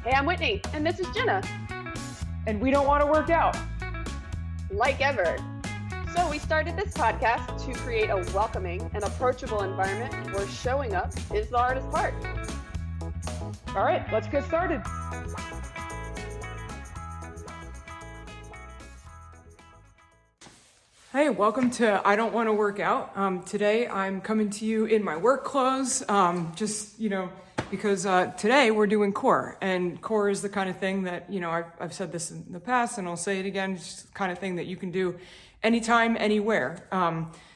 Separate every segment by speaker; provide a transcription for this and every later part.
Speaker 1: Hey, I'm Whitney, and this is Jenna.
Speaker 2: And we don't want to work out.
Speaker 1: Like ever. So we started this podcast to create a welcoming and approachable environment where showing up is the hardest part.
Speaker 2: All right, let's get started. Hey, welcome to I Don't Want to Work Out. Today I'm coming to you in my work clothes, because today we're doing core, and core is the kind of thing that, I've said this in the past and I'll say it again, it's the kind of thing that you can do anytime, anywhere.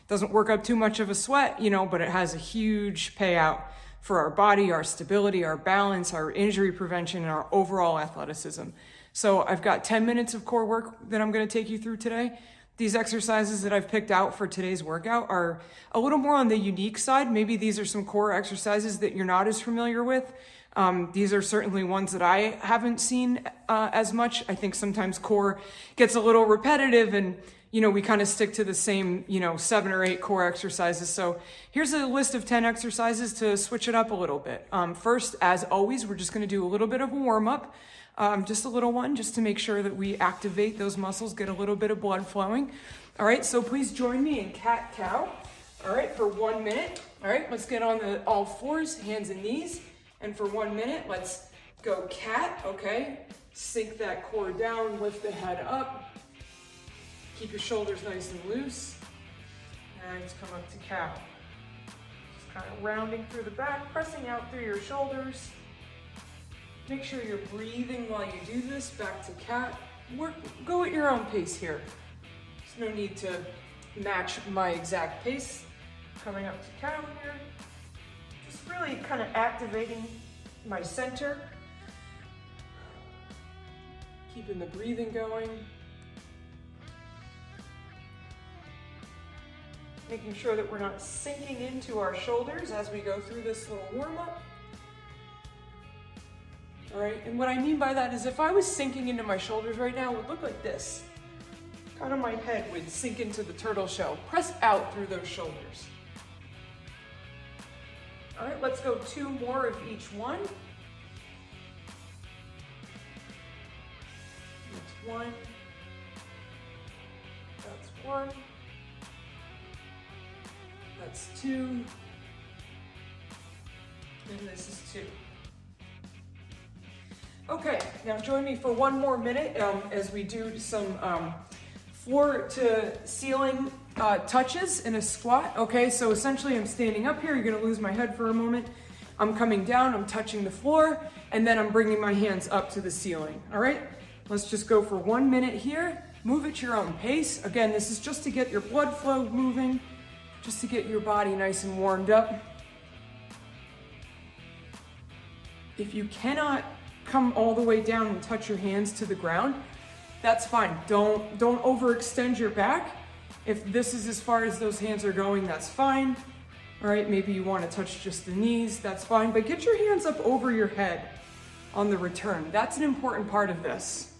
Speaker 2: Doesn't work up too much of a sweat, but it has a huge payout for our body, our stability, our balance, our injury prevention, and our overall athleticism. So I've got 10 minutes of core work that I'm going to take you through today. These exercises that I've picked out for today's workout are a little more on the unique side. Maybe these are some core exercises that you're not as familiar with. These are certainly ones that I haven't seen as much. I think sometimes core gets a little repetitive and, we kind of stick to the same, 7 or 8 core exercises. So here's a list of 10 exercises to switch it up a little bit. First, as always, we're just going to do a little bit of a warm up. Just a little one, just to make sure that we activate those muscles, get a little bit of blood flowing. All right, so please join me in cat-cow. All right, for 1 minute. All right, let's get on all fours, hands and knees. And for 1 minute, let's go cat, okay? Sink that core down, lift the head up. Keep your shoulders nice and loose. All right, let's come up to cow. Just kind of rounding through the back, pressing out through your shoulders. Make sure you're breathing while you do this. Back to cat. Go at your own pace here. There's no need to match my exact pace. Coming up to cow here. Just really kind of activating my center. Keeping the breathing going. Making sure that we're not sinking into our shoulders as we go through this little warm-up. All right, and what I mean by that is if I was sinking into my shoulders right now, it would look like this. Kind of my head would sink into the turtle shell. Press out through those shoulders. All right, let's go 2 more of each one. That's 1. That's 1. That's 2. And this is 2. Okay, now join me for 1 more minute as we do some floor to ceiling touches in a squat. Okay, so essentially I'm standing up here. You're gonna lose my head for a moment. I'm coming down, I'm touching the floor, and then I'm bringing my hands up to the ceiling. All right, let's just go for 1 minute here. Move at your own pace. Again, this is just to get your blood flow moving, just to get your body nice and warmed up. If you cannot come all the way down and touch your hands to the ground, that's fine. Don't overextend your back. If this is as far as those hands are going, that's fine. All right, maybe you want to touch just the knees, that's fine, but get your hands up over your head on the return. That's an important part of this.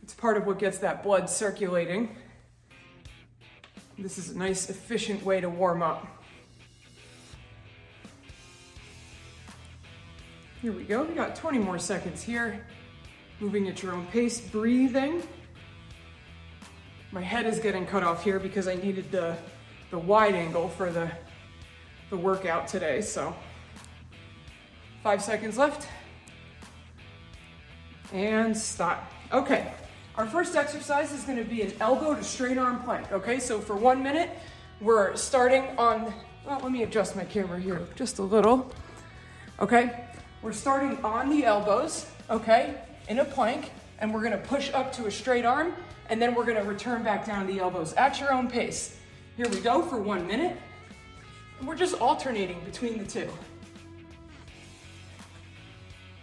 Speaker 2: It's part of what gets that blood circulating. This is a nice, efficient way to warm up. Here we go, we got 20 more seconds here. Moving at your own pace, breathing. My head is getting cut off here because I needed the wide angle for the workout today, so 5 seconds left. And stop. Okay, our first exercise is gonna be an elbow to straight arm plank, okay? So for 1 minute, we're starting on, well, let me adjust my camera here just a little, okay? We're starting on the elbows, okay, in a plank, and we're gonna push up to a straight arm, and then we're gonna return back down to the elbows at your own pace. Here we go for 1 minute. And we're just alternating between the two.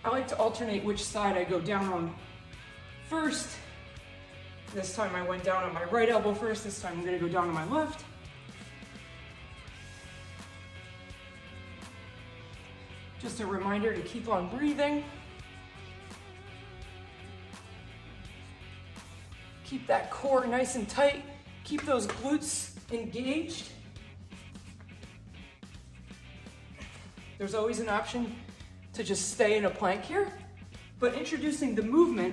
Speaker 2: I like to alternate which side I go down on first. This time I went down on my right elbow first. This time I'm gonna go down on my left. Just a reminder to keep on breathing. Keep that core nice and tight. Keep those glutes engaged. There's always an option to just stay in a plank here. but introducing the movement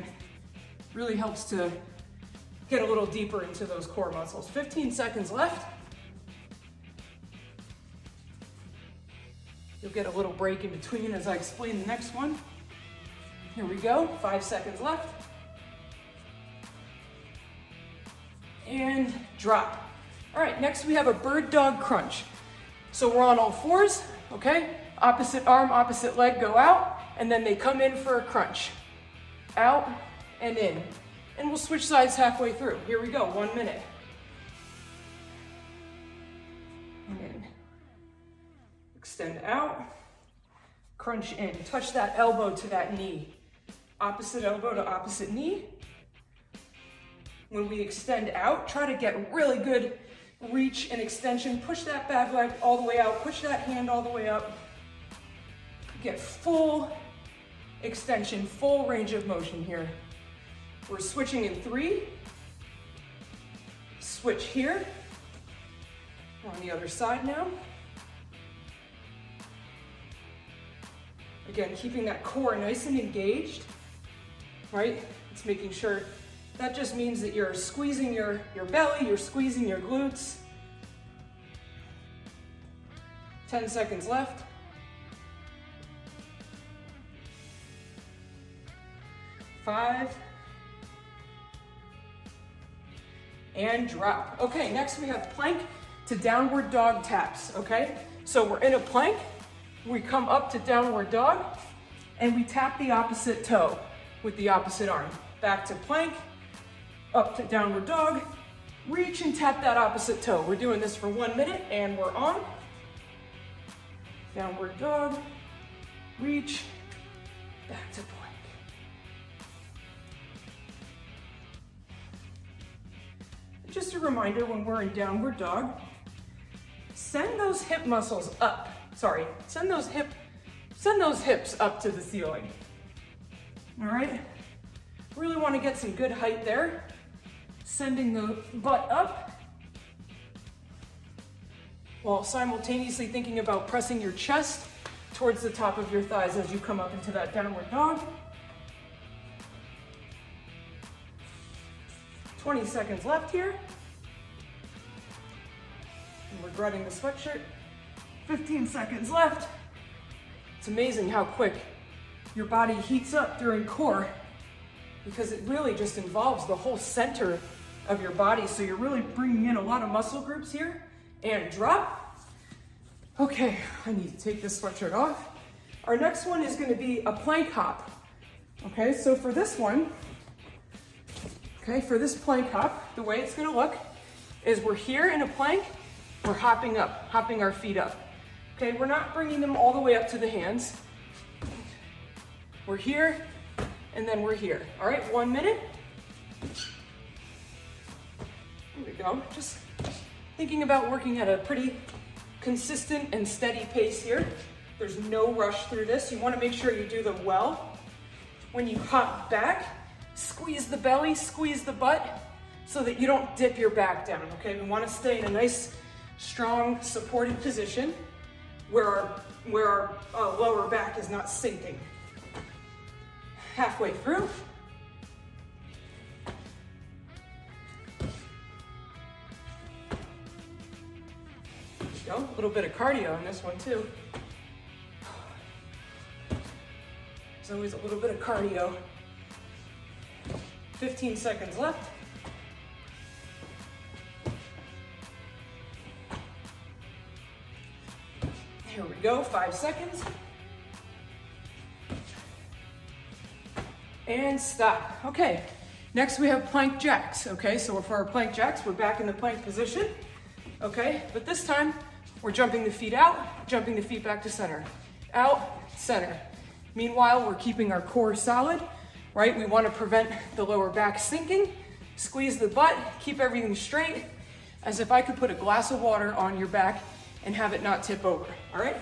Speaker 2: really helps to get a little deeper into those core muscles. 15 seconds left. You'll get a little break in between as I explain the next one. Here we go, 5 seconds left. And drop. All right, next we have a bird dog crunch. So we're on all fours, okay? Opposite arm, opposite leg go out, and then they come in for a crunch. Out and in. And we'll switch sides halfway through. Here we go, 1 minute. And in. Extend out, crunch in. Touch that elbow to that knee. Opposite elbow to opposite knee. When we extend out, try to get really good reach and extension. Push that bad leg all the way out. Push that hand all the way up. Get full extension, full range of motion here. We're switching in 3. Switch here. We're on the other side now. Again, keeping that core nice and engaged, right? It's making sure, that just means that you're squeezing your belly, you're squeezing your glutes. 10 seconds left. 5. And drop. Okay, next we have plank to downward dog taps, okay? So we're in a plank, we come up to downward dog, and we tap the opposite toe with the opposite arm. Back to plank, up to downward dog, reach and tap that opposite toe. We're doing this for 1 minute, and we're on. Downward dog, reach, back to plank. Just a reminder, when we're in downward dog, send those hip muscles up. Sorry, send those hips up to the ceiling. All right? Really want to get some good height there. Sending the butt up while simultaneously thinking about pressing your chest towards the top of your thighs as you come up into that downward dog. 20 seconds left here. I'm regretting the sweatshirt. 15 seconds left. It's amazing how quick your body heats up during core because it really just involves the whole center of your body. So you're really bringing in a lot of muscle groups here. And drop. Okay, I need to take this sweatshirt off. Our next one is going to be a plank hop. Okay, so for this one, for this plank hop, the way it's going to look is we're here in a plank, we're hopping up, hopping our feet up. Okay, we're not bringing them all the way up to the hands. We're here, and then we're here. All right, 1 minute. Here we go. Just thinking about working at a pretty consistent and steady pace here. There's no rush through this. You want to make sure you do them well. When you hop back, squeeze the belly, squeeze the butt so that you don't dip your back down, okay? We want to stay in a nice, strong, supported position where our lower back is not sinking. Halfway through. There we go. A little bit of cardio in this one too. There's always a little bit of cardio. 15 seconds left. Here we go, 5 seconds. And stop. Okay, next we have plank jacks. Okay, so for our plank jacks, we're back in the plank position. Okay, but this time we're jumping the feet out, jumping the feet back to center. Out, center. Meanwhile, we're keeping our core solid, right? We want to prevent the lower back sinking. Squeeze the butt, keep everything straight, as if I could put a glass of water on your back and have it not tip over, all right?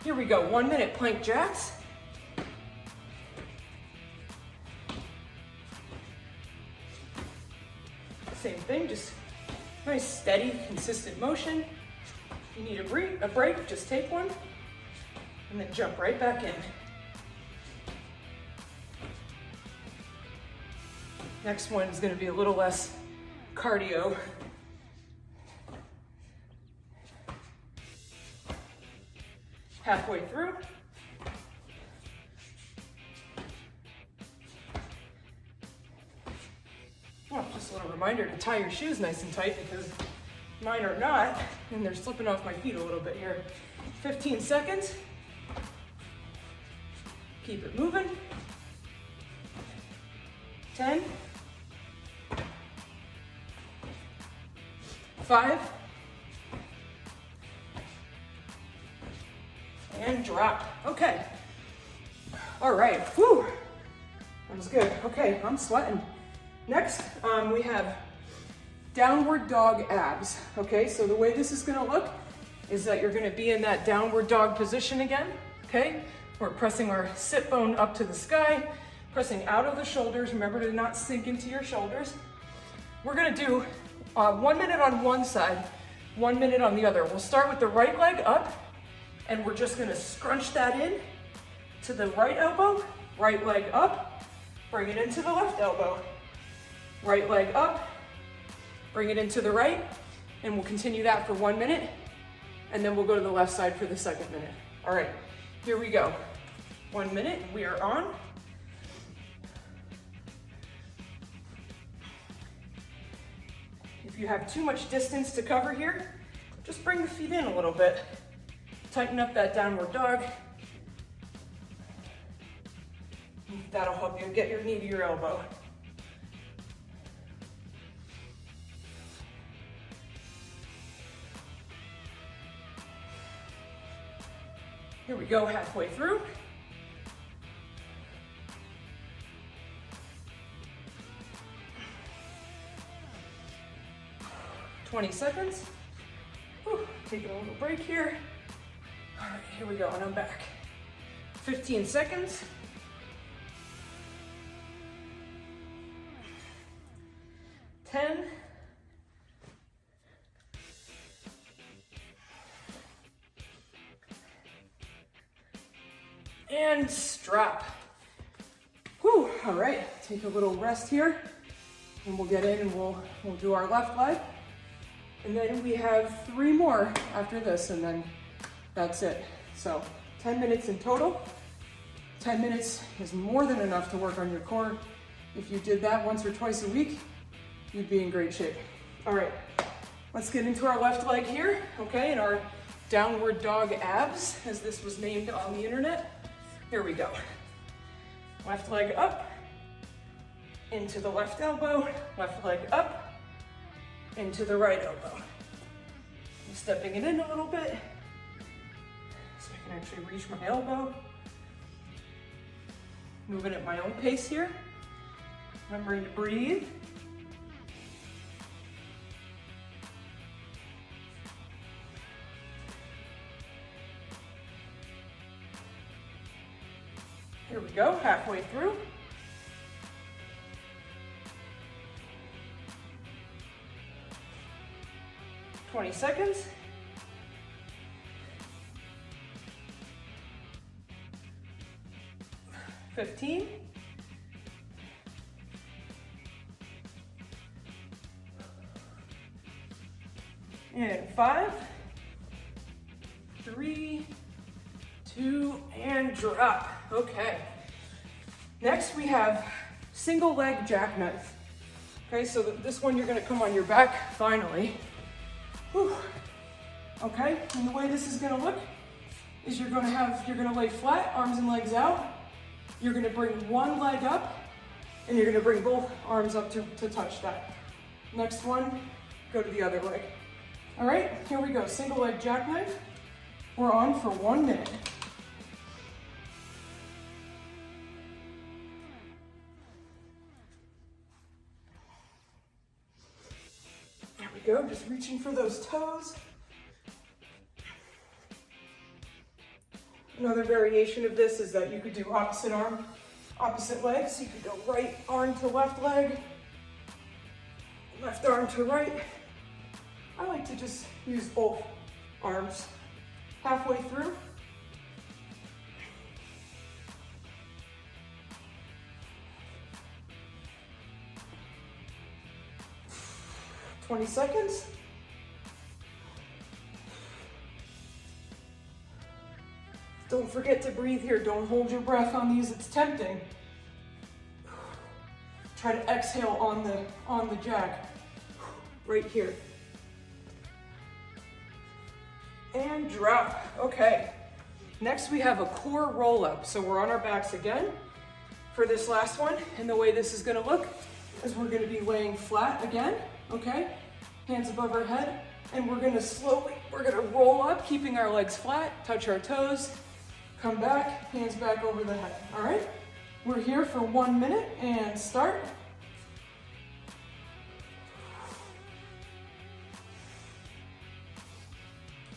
Speaker 2: Here we go, 1 minute plank jacks. Same thing, just nice, steady, consistent motion. If you need a break, just take one and then jump right back in. Next one is going to be a little less cardio. Halfway through. Oh, just a little reminder to tie your shoes nice and tight because mine are not, and they're slipping off my feet a little bit here. 15 seconds. Keep it moving. 10. 5. And drop. Okay. All right. Whew. That was good. Okay, I'm sweating. Next, we have downward dog abs. Okay, so the way this is gonna look is that you're gonna be in that downward dog position again. Okay, we're pressing our sit bone up to the sky, pressing out of the shoulders. Remember to not sink into your shoulders. We're gonna do 1 minute on one side, 1 minute on the other. We'll start with the right leg up, and we're just gonna scrunch that in to the right elbow, right leg up, bring it into the left elbow, right leg up, bring it into the right, and we'll continue that for 1 minute, and then we'll go to the left side for the second minute. All right, here we go. 1 minute, we are on. If you have too much distance to cover here, just bring the feet in a little bit. Tighten up that downward dog. That'll help you get your knee to your elbow. Here we go, halfway through. "20 seconds. Whew, taking a little break here. All right, here we go, and I'm back. 15 seconds. 10. And strap. Whew, all right, take a little rest here, and we'll get in and we'll do our left leg. And then we have 3 more after this, and then that's it. So 10 minutes in total. 10 minutes is more than enough to work on your core. If you did that once or twice a week, you'd be in great shape. All right, let's get into our left leg here, okay, and our downward dog abs, as this was named on the internet. Here we go. Left leg up, into the left elbow, left leg up, into the right elbow. I'm stepping it in a little bit so I can actually reach my elbow. Moving at my own pace here. Remembering to breathe. Here we go, halfway through. "20 seconds. 15. 5, 3, 2, and drop. Okay. Next we have single leg jackknife. Okay, so this one you're gonna come on your back, finally. Whew. Okay, and the way this is gonna look is you're gonna lay flat, arms and legs out. You're gonna bring one leg up, and you're gonna bring both arms up to touch that. Next one, go to the other leg. All right, here we go, single leg jackknife. We're on for 1 minute. There we go, just reaching for those toes. Another variation of this is that you could do opposite arm, opposite leg. So you could go right arm to left leg, left arm to right. I like to just use both arms. Halfway through. 20 seconds. Don't forget to breathe here. Don't hold your breath on these. It's tempting. Try to exhale on the jack. Right here. And drop. Okay. Next we have a core roll up. So we're on our backs again for this last one. And the way this is gonna look is we're gonna be laying flat again, okay? Hands above our head. And we're gonna roll up, keeping our legs flat, touch our toes, come back, hands back over the head, all right? We're here for 1 minute and start.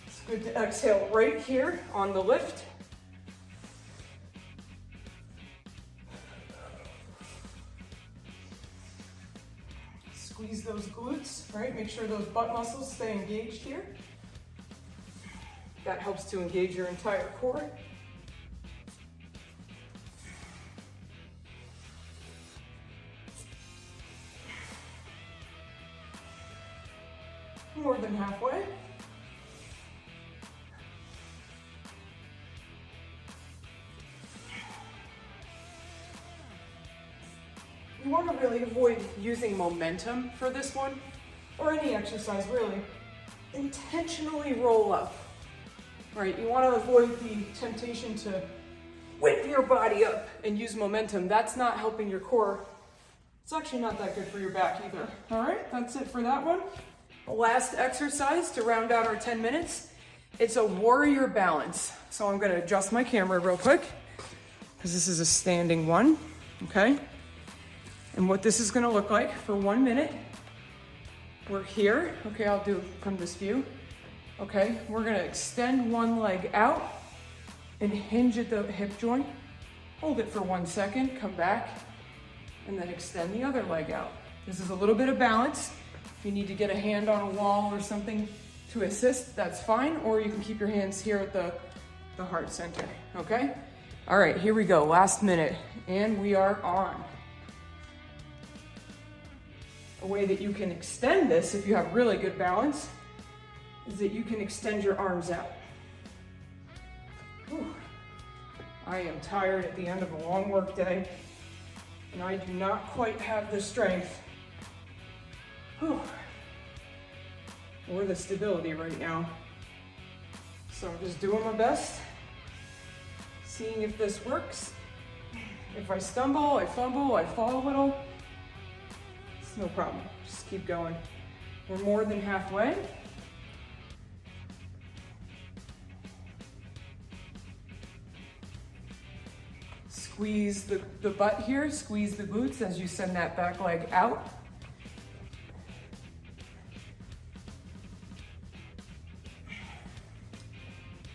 Speaker 2: It's good to exhale right here on the lift. Squeeze those glutes, right? Make sure those butt muscles stay engaged here. That helps to engage your entire core. More than halfway. You want to really avoid using momentum for this one, or any exercise really. Intentionally roll up, right? You want to avoid the temptation to whip your body up and use momentum. That's not helping your core. It's actually not that good for your back either. All right, that's it for that one. Last exercise to round out our 10 minutes. It's a warrior balance. So I'm gonna adjust my camera real quick because this is a standing one, okay? And what this is gonna look like for 1 minute, we're here. Okay, I'll do it from this view. Okay, we're gonna extend one leg out and hinge at the hip joint. Hold it for 1 second, come back, and then extend the other leg out. This is a little bit of balance. If you need to get a hand on a wall or something to assist, that's fine, or you can keep your hands here at the heart center, okay? All right, here we go, last minute, and we are on. A way that you can extend this, if you have really good balance, is that you can extend your arms out. Whew. I am tired at the end of a long work day, and I do not quite have the strength or the stability right now. So I'm just doing my best, seeing if this works. If I stumble, I fumble, I fall a little, it's no problem, just keep going. We're more than halfway. Squeeze the butt here, squeeze the glutes as you send that back leg out.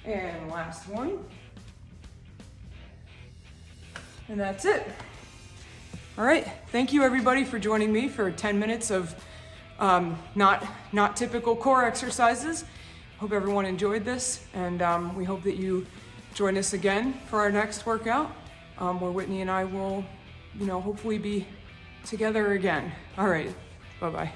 Speaker 2: And last one. And that's it. All right, thank you everybody for joining me for 10 minutes of not typical core exercises. Hope everyone enjoyed this, and we hope that you join us again for our next workout, where Whitney and I will, hopefully be together again. All right, bye-bye.